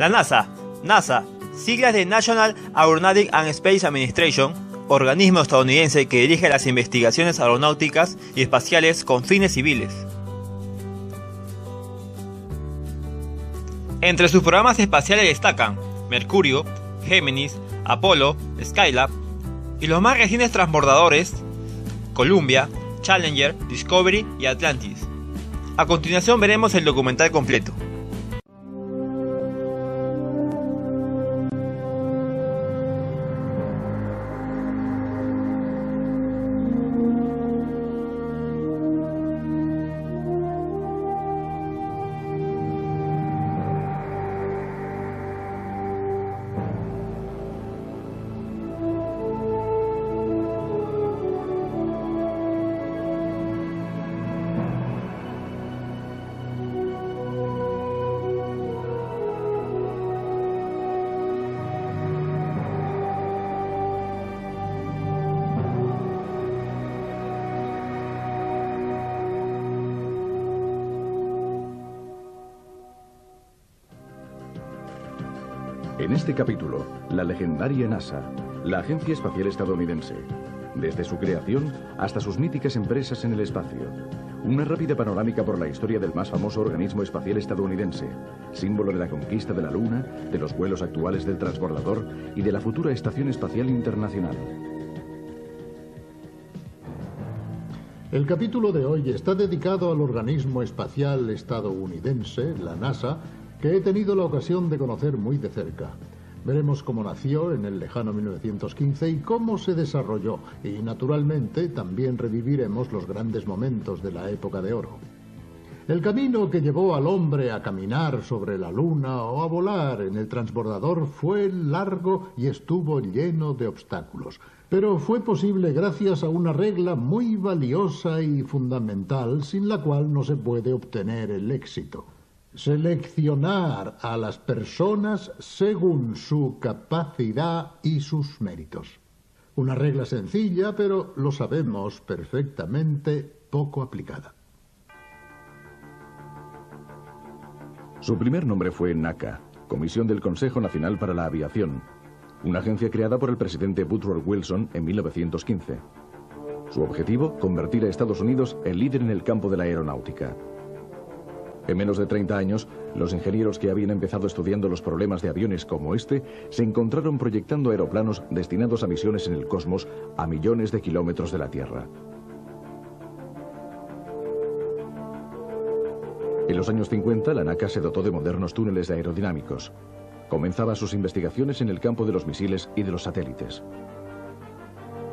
La NASA, siglas de National Aeronautic and Space Administration, organismo estadounidense que dirige las investigaciones aeronáuticas y espaciales con fines civiles. Entre sus programas espaciales destacan Mercurio, Géminis, Apolo, Skylab y los más recientes transbordadores Columbia, Challenger, Discovery y Atlantis. A continuación veremos el documental completo. En este capítulo, la legendaria NASA, la Agencia Espacial Estadounidense, desde su creación hasta sus míticas empresas en el espacio. Una rápida panorámica por la historia del más famoso organismo espacial estadounidense, símbolo de la conquista de la Luna, de los vuelos actuales del transbordador y de la futura Estación Espacial Internacional. El capítulo de hoy está dedicado al organismo espacial estadounidense, la NASA, que he tenido la ocasión de conocer muy de cerca. Veremos cómo nació en el lejano 1915 y cómo se desarrolló, y naturalmente también reviviremos los grandes momentos de la época de oro. El camino que llevó al hombre a caminar sobre la Luna o a volar en el transbordador fue largo y estuvo lleno de obstáculos, pero fue posible gracias a una regla muy valiosa y fundamental sin la cual no se puede obtener el éxito. Seleccionar a las personas según su capacidad y sus méritos. Una regla sencilla, pero lo sabemos perfectamente, poco aplicada. Su primer nombre fue NACA, Comisión del Consejo Nacional para la Aviación, una agencia creada por el presidente Woodrow Wilson en 1915. Su objetivo, convertir a Estados Unidos en líder en el campo de la aeronáutica. En menos de 30 años, los ingenieros que habían empezado estudiando los problemas de aviones como este, se encontraron proyectando aeroplanos destinados a misiones en el cosmos a millones de kilómetros de la Tierra. En los años 50, la NACA se dotó de modernos túneles aerodinámicos. Comenzaba sus investigaciones en el campo de los misiles y de los satélites.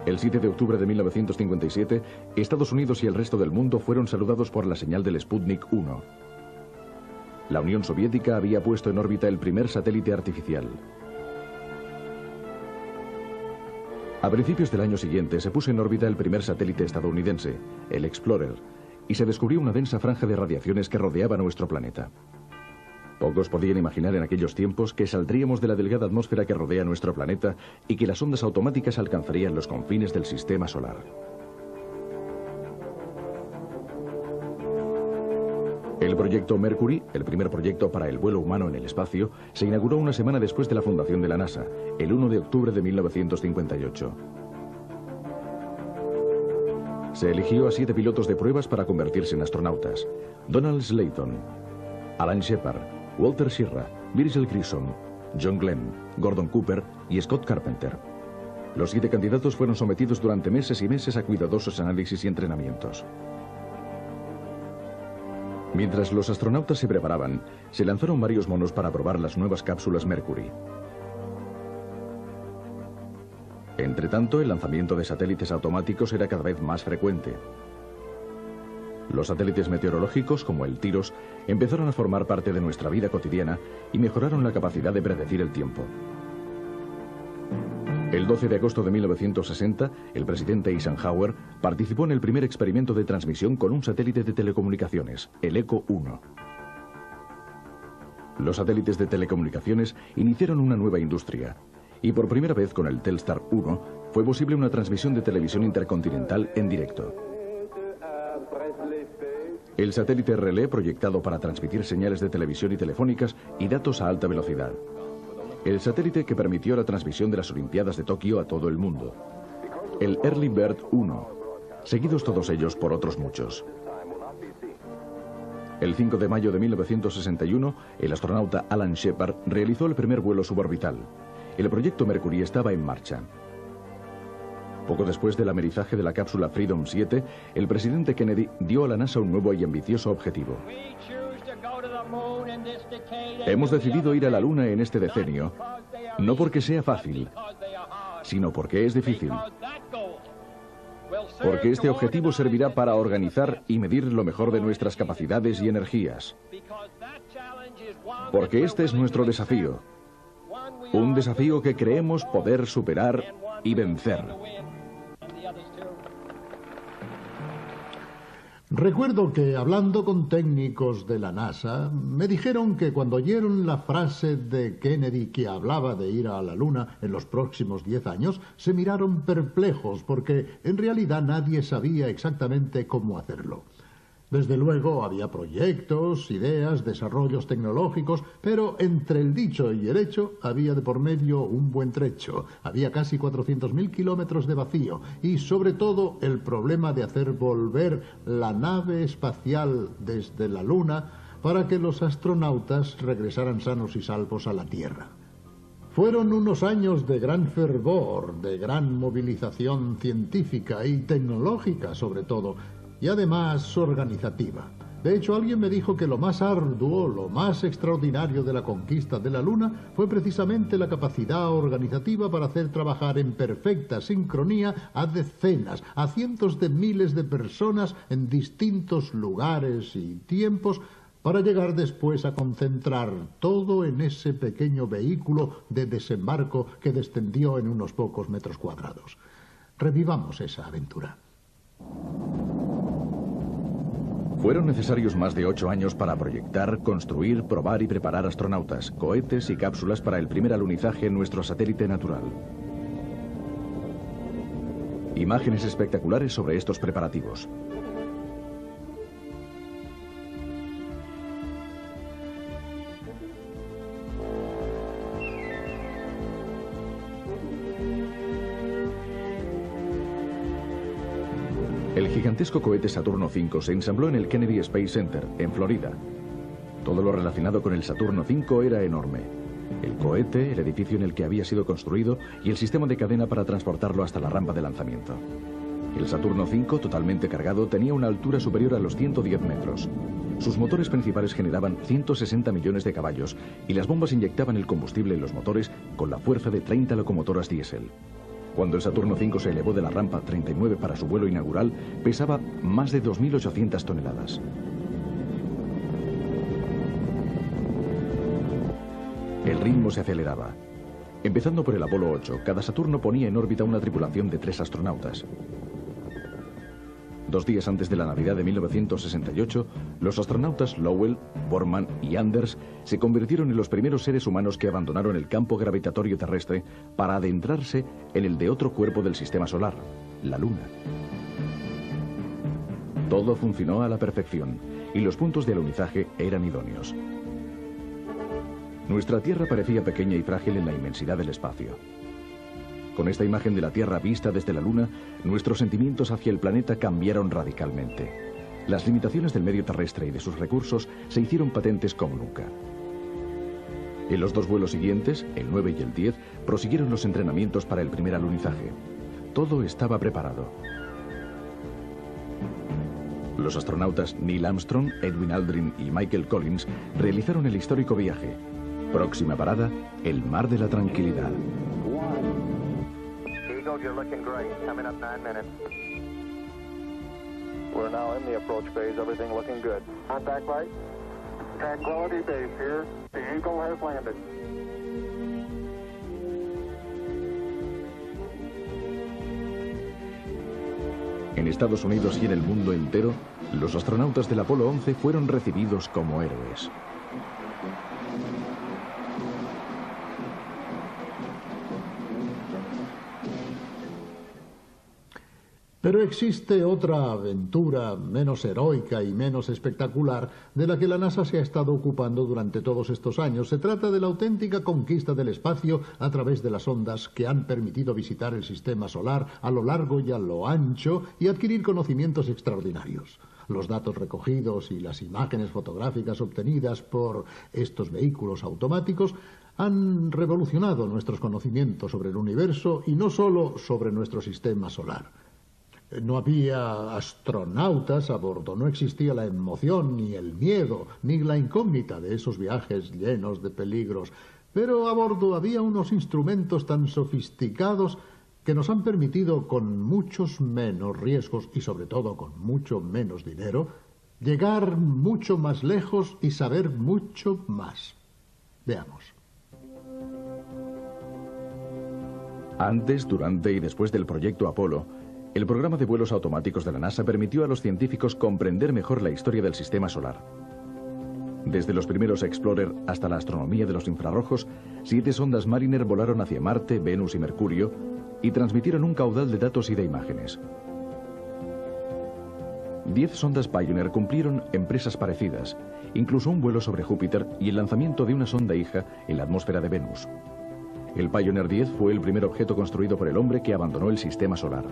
El 7 de octubre de 1957, Estados Unidos y el resto del mundo fueron saludados por la señal del Sputnik 1. La Unión Soviética había puesto en órbita el primer satélite artificial. A principios del año siguiente se puso en órbita el primer satélite estadounidense, el Explorer, y se descubrió una densa franja de radiaciones que rodeaba nuestro planeta. Pocos podían imaginar en aquellos tiempos que saldríamos de la delgada atmósfera que rodea nuestro planeta y que las ondas automáticas alcanzarían los confines del sistema solar. El proyecto Mercury, el primer proyecto para el vuelo humano en el espacio, se inauguró una semana después de la fundación de la NASA, el 1 de octubre de 1958. Se eligió a 7 pilotos de pruebas para convertirse en astronautas: Donald Slayton, Alan Shepard, Walter Schirra, Virgil Grissom, John Glenn, Gordon Cooper y Scott Carpenter. Los 7 candidatos fueron sometidos durante meses y meses a cuidadosos análisis y entrenamientos. Mientras los astronautas se preparaban, se lanzaron varios monos para probar las nuevas cápsulas Mercury. Entretanto, el lanzamiento de satélites automáticos era cada vez más frecuente. Los satélites meteorológicos, como el TIROS, empezaron a formar parte de nuestra vida cotidiana y mejoraron la capacidad de predecir el tiempo. El 12 de agosto de 1960, el presidente Eisenhower participó en el primer experimento de transmisión con un satélite de telecomunicaciones, el ECO 1. Los satélites de telecomunicaciones iniciaron una nueva industria, y por primera vez con el Telstar 1 fue posible una transmisión de televisión intercontinental en directo. El satélite relé proyectado para transmitir señales de televisión y telefónicas y datos a alta velocidad. El satélite que permitió la transmisión de las Olimpiadas de Tokio a todo el mundo. El Early Bird 1, seguidos todos ellos por otros muchos. El 5 de mayo de 1961, el astronauta Alan Shepard realizó el primer vuelo suborbital. El proyecto Mercury estaba en marcha. Poco después del amerizaje de la cápsula Freedom 7, el presidente Kennedy dio a la NASA un nuevo y ambicioso objetivo. Hemos decidido ir a la Luna en este decenio, no porque sea fácil, sino porque es difícil. Porque este objetivo servirá para organizar y medir lo mejor de nuestras capacidades y energías. Porque este es nuestro desafío. Un desafío que creemos poder superar y vencer. Recuerdo que, hablando con técnicos de la NASA, me dijeron que cuando oyeron la frase de Kennedy que hablaba de ir a la Luna en los próximos 10 años, se miraron perplejos porque en realidad nadie sabía exactamente cómo hacerlo. Desde luego había proyectos, ideas, desarrollos tecnológicos, pero entre el dicho y el hecho había de por medio un buen trecho. Había casi 400.000 kilómetros de vacío y sobre todo el problema de hacer volver la nave espacial desde la Luna para que los astronautas regresaran sanos y salvos a la Tierra. Fueron unos años de gran fervor, de gran movilización científica y tecnológica sobre todo, y además organizativa. De hecho, alguien me dijo que lo más arduo, lo más extraordinario de la conquista de la Luna fue precisamente la capacidad organizativa para hacer trabajar en perfecta sincronía a decenas, a cientos de miles de personas en distintos lugares y tiempos para llegar después a concentrar todo en ese pequeño vehículo de desembarco que descendió en unos pocos metros cuadrados. Revivamos esa aventura. Fueron necesarios más de 8 años para proyectar, construir, probar y preparar astronautas, cohetes y cápsulas para el primer alunizaje en nuestro satélite natural. Imágenes espectaculares sobre estos preparativos. El gigantesco cohete Saturno V se ensambló en el Kennedy Space Center, en Florida. Todo lo relacionado con el Saturno V era enorme. El cohete, el edificio en el que había sido construido y el sistema de cadena para transportarlo hasta la rampa de lanzamiento. El Saturno V, totalmente cargado, tenía una altura superior a los 110 metros. Sus motores principales generaban 160 millones de caballos y las bombas inyectaban el combustible en los motores con la fuerza de 30 locomotoras diésel. Cuando el Saturno V se elevó de la rampa 39 para su vuelo inaugural, pesaba más de 2.800 toneladas. El ritmo se aceleraba. Empezando por el Apolo 8, cada Saturno ponía en órbita una tripulación de 3 astronautas. 2 días antes de la Navidad de 1968, los astronautas Lowell, Borman y Anders se convirtieron en los primeros seres humanos que abandonaron el campo gravitatorio terrestre para adentrarse en el de otro cuerpo del sistema solar, la Luna. Todo funcionó a la perfección y los puntos de alunizaje eran idóneos. Nuestra Tierra parecía pequeña y frágil en la inmensidad del espacio. Con esta imagen de la Tierra vista desde la Luna, nuestros sentimientos hacia el planeta cambiaron radicalmente. Las limitaciones del medio terrestre y de sus recursos se hicieron patentes como nunca. En los 2 vuelos siguientes, el 9 y el 10, prosiguieron los entrenamientos para el primer alunizaje. Todo estaba preparado. Los astronautas Neil Armstrong, Edwin Aldrin y Michael Collins realizaron el histórico viaje. Próxima parada, el Mar de la Tranquilidad. You're looking great. Coming up 9 minutes. We're now in the approach phase. Everything looking good. Contact light. Tranquility Base here. The Eagle has landed. En Estados Unidos y en el mundo entero, los astronautas del Apolo 11 fueron recibidos como héroes. Pero existe otra aventura menos heroica y menos espectacular de la que la NASA se ha estado ocupando durante todos estos años. Se trata de la auténtica conquista del espacio a través de las ondas que han permitido visitar el sistema solar a lo largo y a lo ancho y adquirir conocimientos extraordinarios. Los datos recogidos y las imágenes fotográficas obtenidas por estos vehículos automáticos han revolucionado nuestros conocimientos sobre el universo y no solo sobre nuestro sistema solar. No había astronautas a bordo, no existía la emoción, ni el miedo, ni la incógnita de esos viajes llenos de peligros. Pero a bordo había unos instrumentos tan sofisticados que nos han permitido, con muchos menos riesgos y sobre todo con mucho menos dinero, llegar mucho más lejos y saber mucho más. Veamos. Antes, durante y después del proyecto Apolo, el programa de vuelos automáticos de la NASA permitió a los científicos comprender mejor la historia del sistema solar. Desde los primeros Explorer hasta la astronomía de los infrarrojos, 7 sondas Mariner volaron hacia Marte, Venus y Mercurio y transmitieron un caudal de datos y de imágenes. 10 sondas Pioneer cumplieron empresas parecidas, incluso un vuelo sobre Júpiter y el lanzamiento de una sonda hija en la atmósfera de Venus. El Pioneer 10 fue el primer objeto construido por el hombre que abandonó el sistema solar.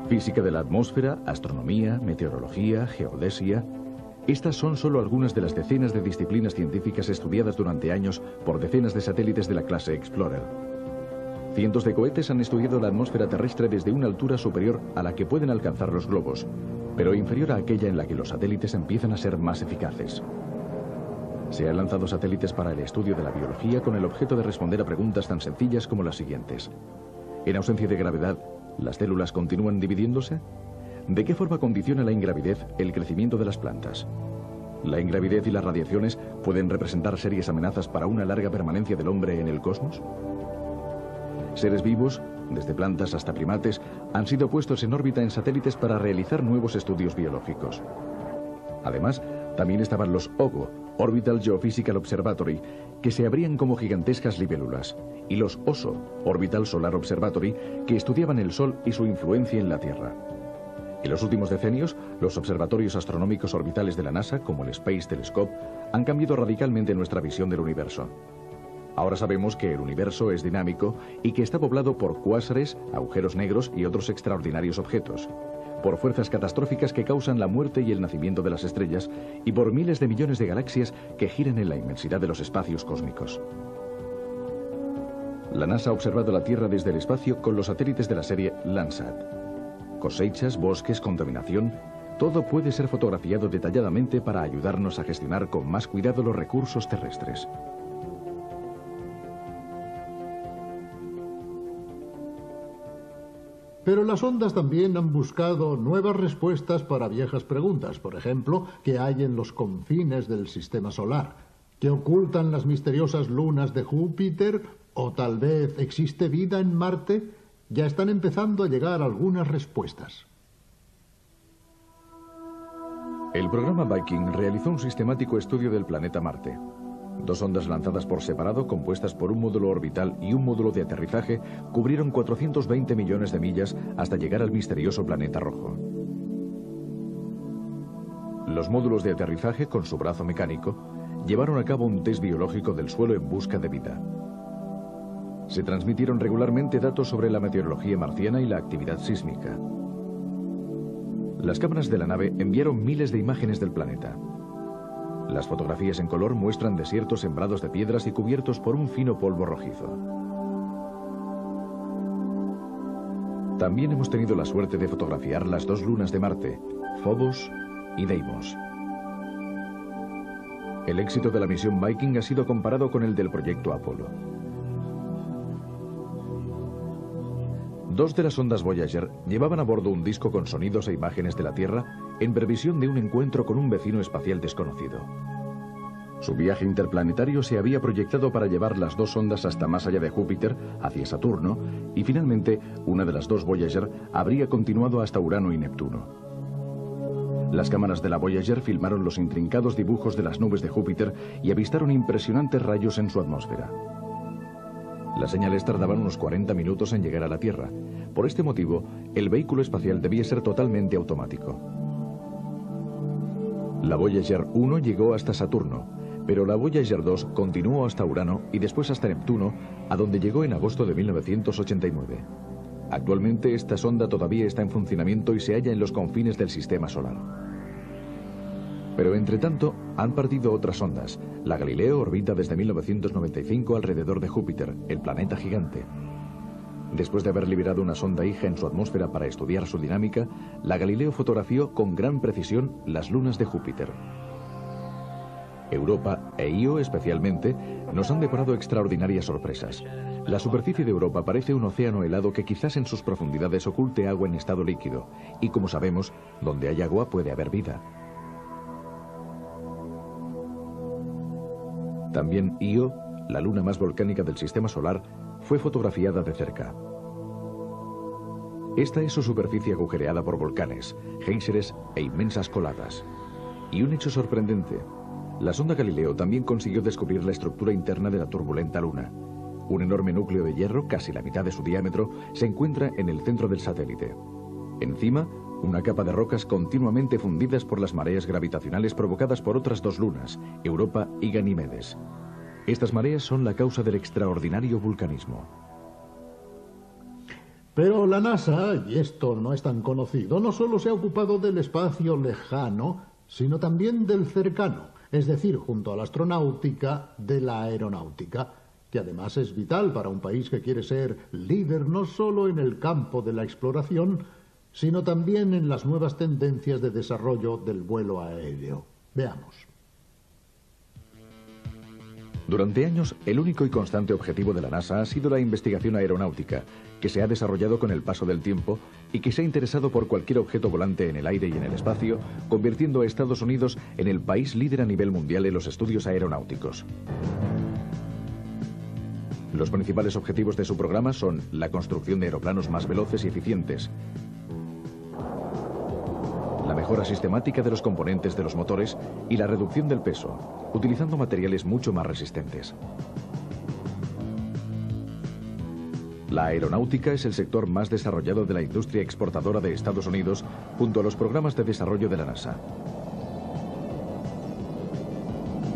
Física de la atmósfera, astronomía, meteorología, geodesia. Estas son solo algunas de las decenas de disciplinas científicas estudiadas durante años por decenas de satélites de la clase Explorer. Cientos de cohetes han estudiado la atmósfera terrestre desde una altura superior a la que pueden alcanzar los globos, pero inferior a aquella en la que los satélites empiezan a ser más eficaces. Se han lanzado satélites para el estudio de la biología con el objeto de responder a preguntas tan sencillas como las siguientes. En ausencia de gravedad, ¿las células continúan dividiéndose? ¿De qué forma condiciona la ingravidez el crecimiento de las plantas? ¿La ingravidez y las radiaciones pueden representar serias amenazas para una larga permanencia del hombre en el cosmos? Seres vivos, desde plantas hasta primates, han sido puestos en órbita en satélites para realizar nuevos estudios biológicos. Además, también estaban los OGO, Orbital Geophysical Observatory, que se abrían como gigantescas libélulas, y los OSO, Orbital Solar Observatory, que estudiaban el Sol y su influencia en la Tierra. En los últimos decenios, los observatorios astronómicos orbitales de la NASA, como el Space Telescope, han cambiado radicalmente nuestra visión del universo. Ahora sabemos que el universo es dinámico y que está poblado por cuásares, agujeros negros y otros extraordinarios objetos, por fuerzas catastróficas que causan la muerte y el nacimiento de las estrellas, y por miles de millones de galaxias que giran en la inmensidad de los espacios cósmicos. La NASA ha observado la Tierra desde el espacio con los satélites de la serie Landsat. Cosechas, bosques, contaminación, todo puede ser fotografiado detalladamente para ayudarnos a gestionar con más cuidado los recursos terrestres. Pero las ondas también han buscado nuevas respuestas para viejas preguntas. Por ejemplo, ¿qué hay en los confines del sistema solar? ¿Qué ocultan las misteriosas lunas de Júpiter? ¿O tal vez existe vida en Marte? Ya están empezando a llegar algunas respuestas. El programa Viking realizó un sistemático estudio del planeta Marte. 2 sondas lanzadas por separado, compuestas por un módulo orbital y un módulo de aterrizaje, cubrieron 420 millones de millas hasta llegar al misterioso planeta rojo. Los módulos de aterrizaje, con su brazo mecánico, llevaron a cabo un test biológico del suelo en busca de vida. Se transmitieron regularmente datos sobre la meteorología marciana y la actividad sísmica. Las cámaras de la nave enviaron miles de imágenes del planeta. Las fotografías en color muestran desiertos sembrados de piedras y cubiertos por un fino polvo rojizo. También hemos tenido la suerte de fotografiar las 2 lunas de Marte, Phobos y Deimos. El éxito de la misión Viking ha sido comparado con el del proyecto Apolo. 2 de las sondas Voyager llevaban a bordo un disco con sonidos e imágenes de la Tierra en previsión de un encuentro con un vecino espacial desconocido. Su viaje interplanetario se había proyectado para llevar las 2 sondas hasta más allá de Júpiter, hacia Saturno, y finalmente una de las 2 Voyager habría continuado hasta Urano y Neptuno. Las cámaras de la Voyager filmaron los intrincados dibujos de las nubes de Júpiter y avistaron impresionantes rayos en su atmósfera. Las señales tardaban unos 40 minutos en llegar a la Tierra. Por este motivo, el vehículo espacial debía ser totalmente automático. La Voyager 1 llegó hasta Saturno, pero la Voyager 2 continuó hasta Urano y después hasta Neptuno, a donde llegó en agosto de 1989. Actualmente esta sonda todavía está en funcionamiento y se halla en los confines del sistema solar. Pero entre tanto, han partido otras sondas. La Galileo orbita desde 1995 alrededor de Júpiter, el planeta gigante. Después de haber liberado una sonda hija en su atmósfera para estudiar su dinámica, la Galileo fotografió con gran precisión las lunas de Júpiter. Europa e Io especialmente nos han deparado extraordinarias sorpresas. La superficie de Europa parece un océano helado que quizás en sus profundidades oculte agua en estado líquido, y como sabemos, donde hay agua puede haber vida. También Io, la luna más volcánica del sistema solar, fue fotografiada de cerca. Esta es su superficie agujereada por volcanes, géiseres e inmensas coladas. Y un hecho sorprendente: la sonda Galileo también consiguió descubrir la estructura interna de la turbulenta luna. Un enorme núcleo de hierro, casi la mitad de su diámetro, se encuentra en el centro del satélite. Encima, una capa de rocas continuamente fundidas por las mareas gravitacionales provocadas por otras dos lunas, Europa y Ganímedes. Estas mareas son la causa del extraordinario vulcanismo. Pero la NASA, y esto no es tan conocido, no solo se ha ocupado del espacio lejano, sino también del cercano, es decir, junto a la astronáutica, de la aeronáutica, que además es vital para un país que quiere ser líder no solo en el campo de la exploración, sino también en las nuevas tendencias de desarrollo del vuelo aéreo. Veamos. Durante años, el único y constante objetivo de la NASA ha sido la investigación aeronáutica, que se ha desarrollado con el paso del tiempo y que se ha interesado por cualquier objeto volante en el aire y en el espacio, convirtiendo a Estados Unidos en el país líder a nivel mundial en los estudios aeronáuticos. Los principales objetivos de su programa son la construcción de aeroplanos más veloces y eficientes, la mejora sistemática de los componentes de los motores y la reducción del peso, utilizando materiales mucho más resistentes. La aeronáutica es el sector más desarrollado de la industria exportadora de Estados Unidos, junto a los programas de desarrollo de la NASA.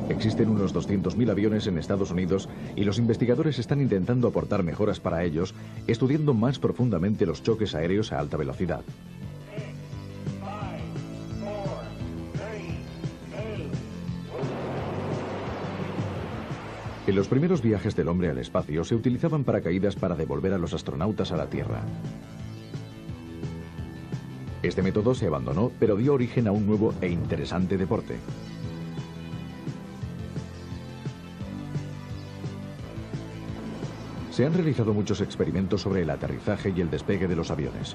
Existen unos 200.000 aviones en Estados Unidos y los investigadores están intentando aportar mejoras para ellos, estudiando más profundamente los choques aéreos a alta velocidad. En los primeros viajes del hombre al espacio se utilizaban paracaídas para devolver a los astronautas a la Tierra. Este método se abandonó, pero dio origen a un nuevo e interesante deporte. Se han realizado muchos experimentos sobre el aterrizaje y el despegue de los aviones.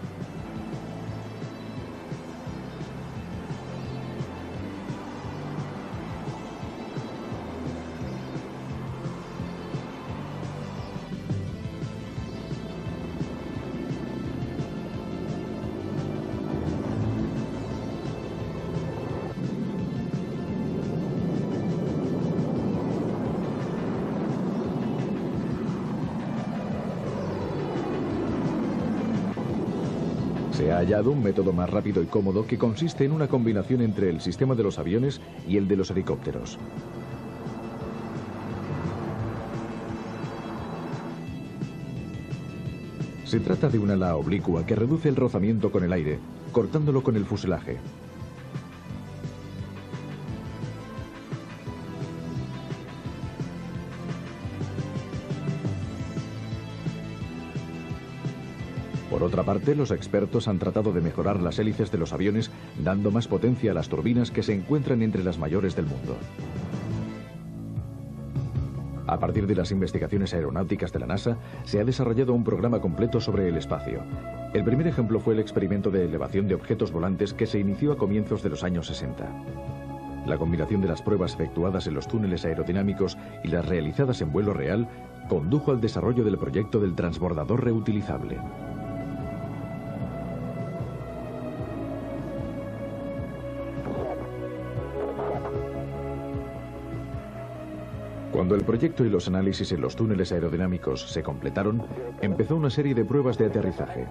Se ha hallado un método más rápido y cómodo que consiste en una combinación entre el sistema de los aviones y el de los helicópteros. Se trata de una ala oblicua que reduce el rozamiento con el aire, cortándolo con el fuselaje. Por otra parte, los expertos han tratado de mejorar las hélices de los aviones, dando más potencia a las turbinas que se encuentran entre las mayores del mundo. A partir de las investigaciones aeronáuticas de la NASA, se ha desarrollado un programa completo sobre el espacio. El primer ejemplo fue el experimento de elevación de objetos volantes que se inició a comienzos de los años 60. La combinación de las pruebas efectuadas en los túneles aerodinámicos y las realizadas en vuelo real condujo al desarrollo del proyecto del transbordador reutilizable. Cuando el proyecto y los análisis en los túneles aerodinámicos se completaron, empezó una serie de pruebas de aterrizaje.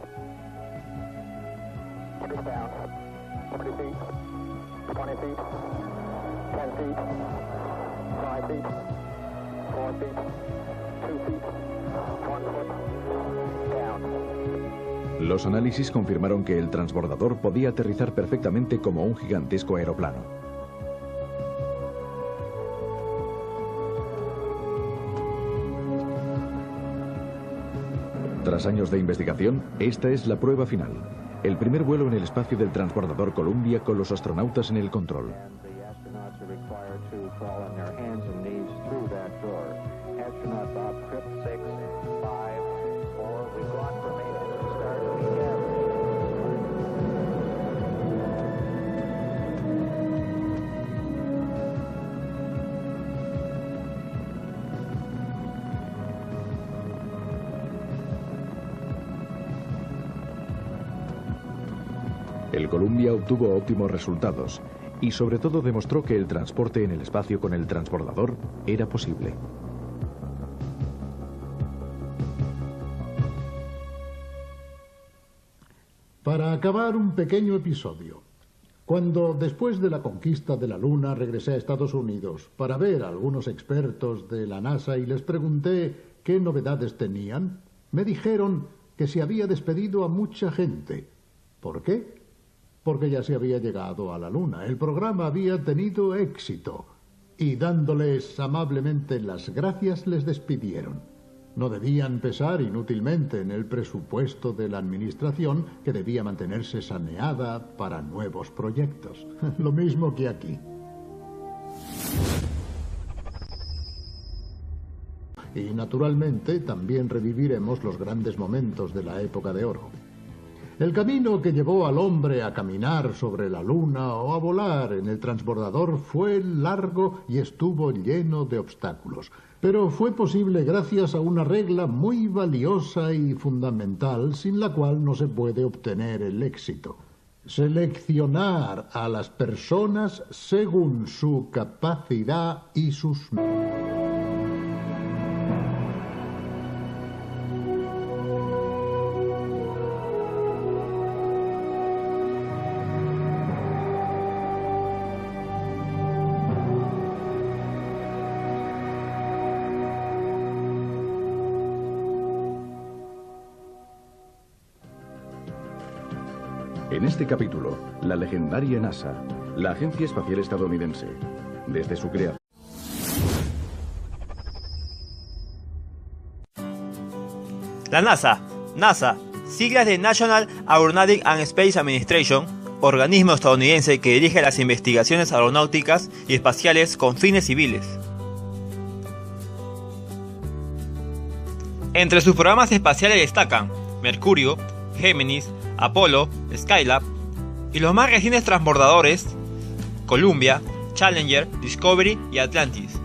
Los análisis confirmaron que el transbordador podía aterrizar perfectamente como un gigantesco aeroplano. Tras años de investigación, esta es la prueba final. El primer vuelo en el espacio del transbordador Columbia con los astronautas en el control. El Columbia obtuvo óptimos resultados y sobre todo demostró que el transporte en el espacio con el transbordador era posible. Para acabar, un pequeño episodio. Cuando, después de la conquista de la Luna, regresé a Estados Unidos para ver a algunos expertos de la NASA y les pregunté qué novedades tenían, me dijeron que se había despedido a mucha gente. ¿Por qué? Porque ya se había llegado a la Luna. El programa había tenido éxito y dándoles amablemente las gracias les despidieron. No debían pesar inútilmente en el presupuesto de la administración, que debía mantenerse saneada para nuevos proyectos. Lo mismo que aquí. Y naturalmente también reviviremos los grandes momentos de la época de oro. El camino que llevó al hombre a caminar sobre la Luna o a volar en el transbordador fue largo y estuvo lleno de obstáculos. Pero fue posible gracias a una regla muy valiosa y fundamental, sin la cual no se puede obtener el éxito. Seleccionar a las personas según su capacidad y sus... En este capítulo, la legendaria NASA, la Agencia Espacial Estadounidense, desde su creación. La NASA, siglas de National Aeronautic and Space Administration, organismo estadounidense que dirige las investigaciones aeronáuticas y espaciales con fines civiles. Entre sus programas espaciales destacan Mercurio, Géminis, Apolo, Skylab y los más recientes transbordadores Columbia, Challenger, Discovery y Atlantis.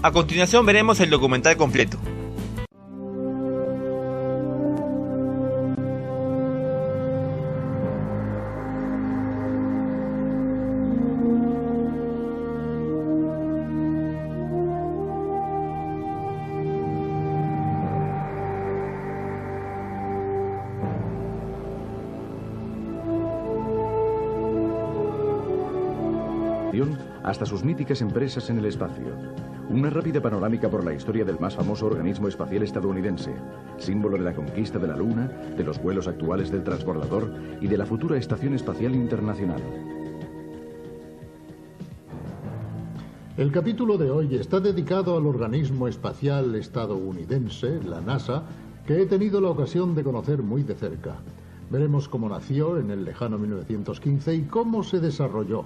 A continuación veremos el documental completo. Hasta sus míticas empresas en el espacio. Una rápida panorámica por la historia del más famoso organismo espacial estadounidense, símbolo de la conquista de la Luna, de los vuelos actuales del transbordador y de la futura Estación Espacial Internacional. El capítulo de hoy está dedicado al organismo espacial estadounidense, la NASA, que he tenido la ocasión de conocer muy de cerca. Veremos cómo nació en el lejano 1915 y cómo se desarrolló